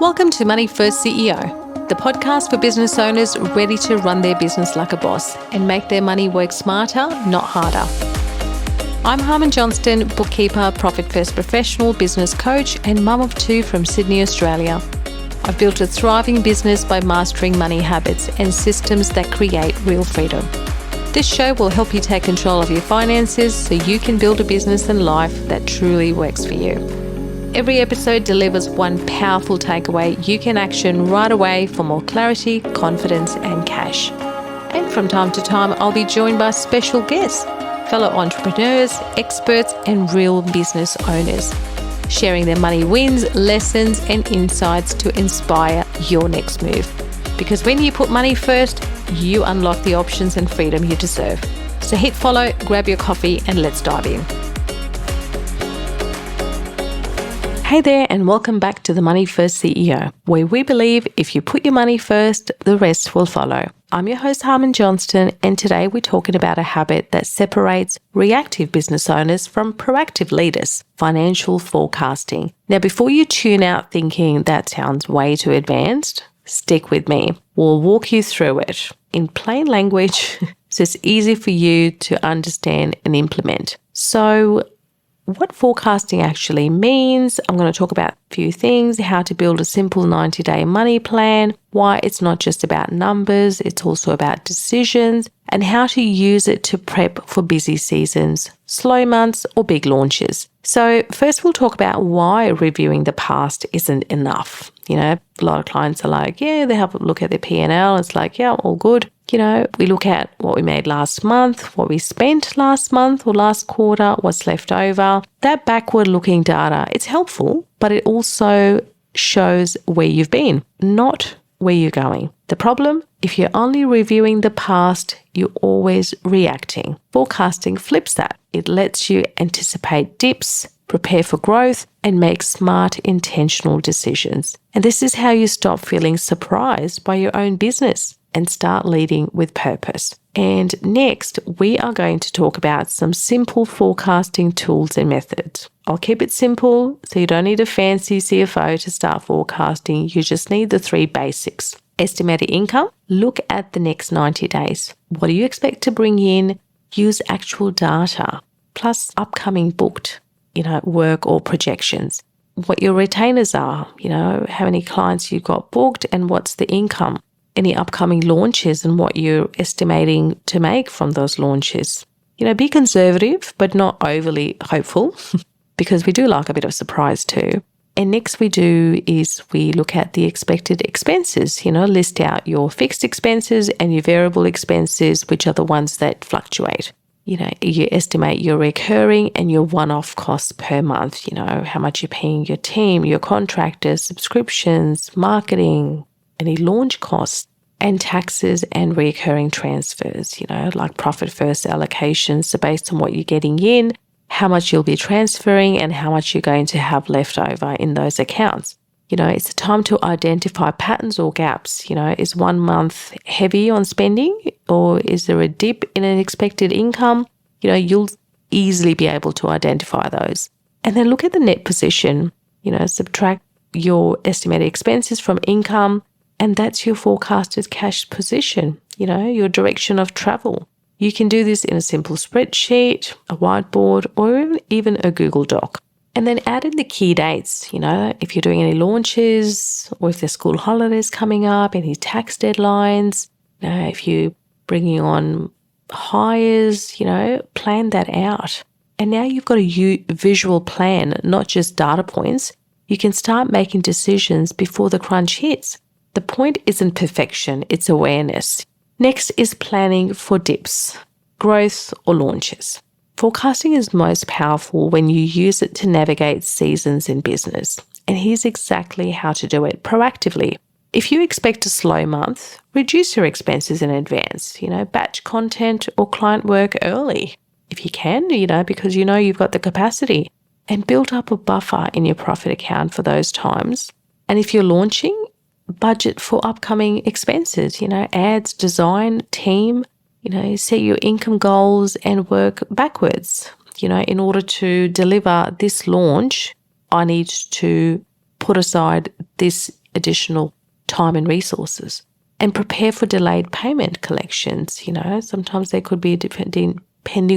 Welcome to Money First CEO, the podcast for business owners ready to run their business like a boss and make their money work smarter, not harder. I'm Harman Johnston, bookkeeper, Profit First professional, business coach, and mum of two from Sydney, Australia. I've built a thriving business by mastering money habits and systems that create real freedom. This show will help you take control of your finances so you can build a business and life that truly works for you. Every episode delivers one powerful takeaway you can action right away for more clarity, confidence, and cash. And from time to time, I'll be joined by special guests, fellow entrepreneurs, experts, and real business owners, sharing their money wins, lessons, and insights to inspire your next move. Because when you put money first, you unlock the options and freedom you deserve. So hit follow, grab your coffee, and let's dive in. Hey there, and welcome back to the Money First CEO, where we believe if you put your money first, the rest will follow. I'm your host, Harman Johnston, and today we're talking about a habit that separates reactive business owners from proactive leaders, financial forecasting. Now, before you tune out thinking that sounds way too advanced, stick with me. We'll walk you through it in plain language so it's easy for you to understand and implement. So, what forecasting actually means, I'm going to talk about a few things, how to build a simple 90-day money plan, why it's not just about numbers, it's also about decisions, and how to use it to prep for busy seasons, slow months, or big launches. So first we'll talk about why reviewing the past isn't enough. A lot of clients are like, they have a look at their P&L. It's like, all good. We look at what we made last month, what we spent last month or last quarter, what's left over. That backward-looking data, it's helpful, but it also shows where you've been, not where you're going. The problem, if you're only reviewing the past, you're always reacting. Forecasting flips that. It lets you anticipate dips, prepare for growth, and make smart, intentional decisions. And this is how you stop feeling surprised by your own business and start leading with purpose. And next, we are going to talk about some simple forecasting tools and methods. I'll keep it simple, so you don't need a fancy CFO to start forecasting. You just need the three basics. Estimated income, look at the next 90 days. What do you expect to bring in? Use actual data, plus upcoming booked, work or projections. What your retainers are, how many clients you've got booked and what's the income. Any upcoming launches and what you're estimating to make from those launches. Be conservative, but not overly hopeful because we do like a bit of surprise too. And next we look at the expected expenses, list out your fixed expenses and your variable expenses, which are the ones that fluctuate. You estimate your recurring and your one-off costs per month, how much you're paying your team, your contractors, subscriptions, marketing, any launch costs, and taxes and recurring transfers, like profit first allocations. So based on what you're getting in, how much you'll be transferring and how much you're going to have left over in those accounts. It's a time to identify patterns or gaps. Is 1 month heavy on spending or is there a dip in an expected income? You'll easily be able to identify those. And then look at the net position, subtract your estimated expenses from income, and that's your forecasted cash position, your direction of travel. You can do this in a simple spreadsheet, a whiteboard, or even a Google Doc. And then add in the key dates, if you're doing any launches or if there's school holidays coming up, any tax deadlines, if you're bringing on hires, plan that out. And now you've got a visual plan, not just data points. You can start making decisions before the crunch hits. The point isn't perfection, it's awareness. Next is planning for dips, growth, or launches. Forecasting is most powerful when you use it to navigate seasons in business. And here's exactly how to do it proactively. If you expect a slow month, reduce your expenses in advance, batch content or client work early. If you can, because you've got the capacity, and build up a buffer in your profit account for those times. And if you're launching, budget for upcoming expenses, ads, design, team, set your income goals and work backwards. In order to deliver this launch, I need to put aside this additional time and resources. And prepare for delayed payment collections. Sometimes there could be, depending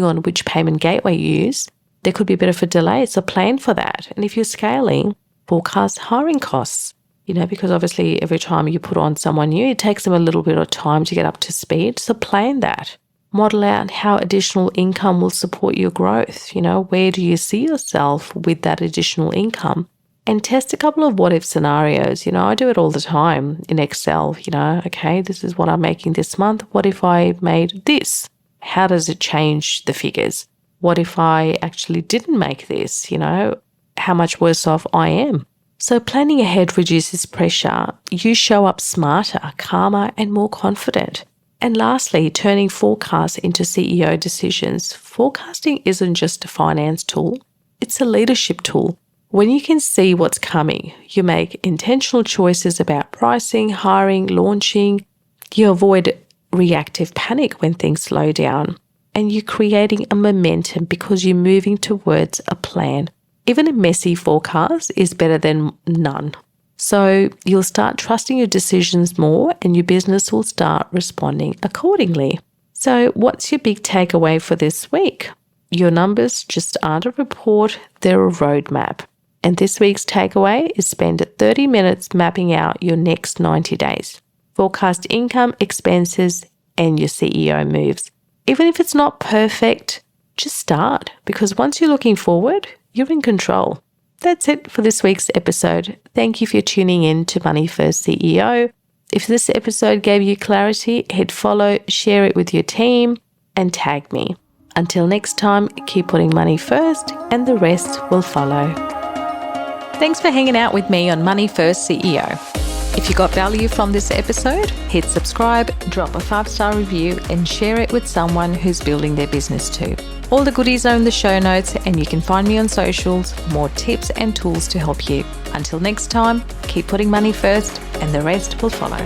on which payment gateway you use, there could be a bit of a delay. So plan for that. And if you're scaling, forecast hiring costs, because obviously every time you put on someone new, it takes them a little bit of time to get up to speed. So plan that. Model out how additional income will support your growth. Where do you see yourself with that additional income? And test a couple of what-if scenarios. I do it all the time in Excel. Okay, this is what I'm making this month. What if I made this? How does it change the figures? What if I actually didn't make this? How much worse off I am? So planning ahead reduces pressure. You show up smarter, calmer, and more confident. And lastly, turning forecasts into CEO decisions. Forecasting isn't just a finance tool. It's a leadership tool. When you can see what's coming, you make intentional choices about pricing, hiring, launching. You avoid reactive panic when things slow down. And you're creating a momentum because you're moving towards a plan. Even a messy forecast is better than none. So you'll start trusting your decisions more and your business will start responding accordingly. So what's your big takeaway for this week? Your numbers just aren't a report, they're a roadmap. And this week's takeaway is spend 30 minutes mapping out your next 90 days. Forecast income, expenses, and your CEO moves. Even if it's not perfect, just start, because once you're looking forward, you're in control. That's it for this week's episode. Thank you for tuning in to Money First CEO. If this episode gave you clarity, hit follow, share it with your team, and tag me. Until next time, keep putting money first and the rest will follow. Thanks for hanging out with me on Money First CEO. If you got value from this episode, hit subscribe, drop a 5-star review, and share it with someone who's building their business too. All the goodies are in the show notes, and you can find me on socials for more tips and tools to help you. Until next time, keep putting money first and the rest will follow.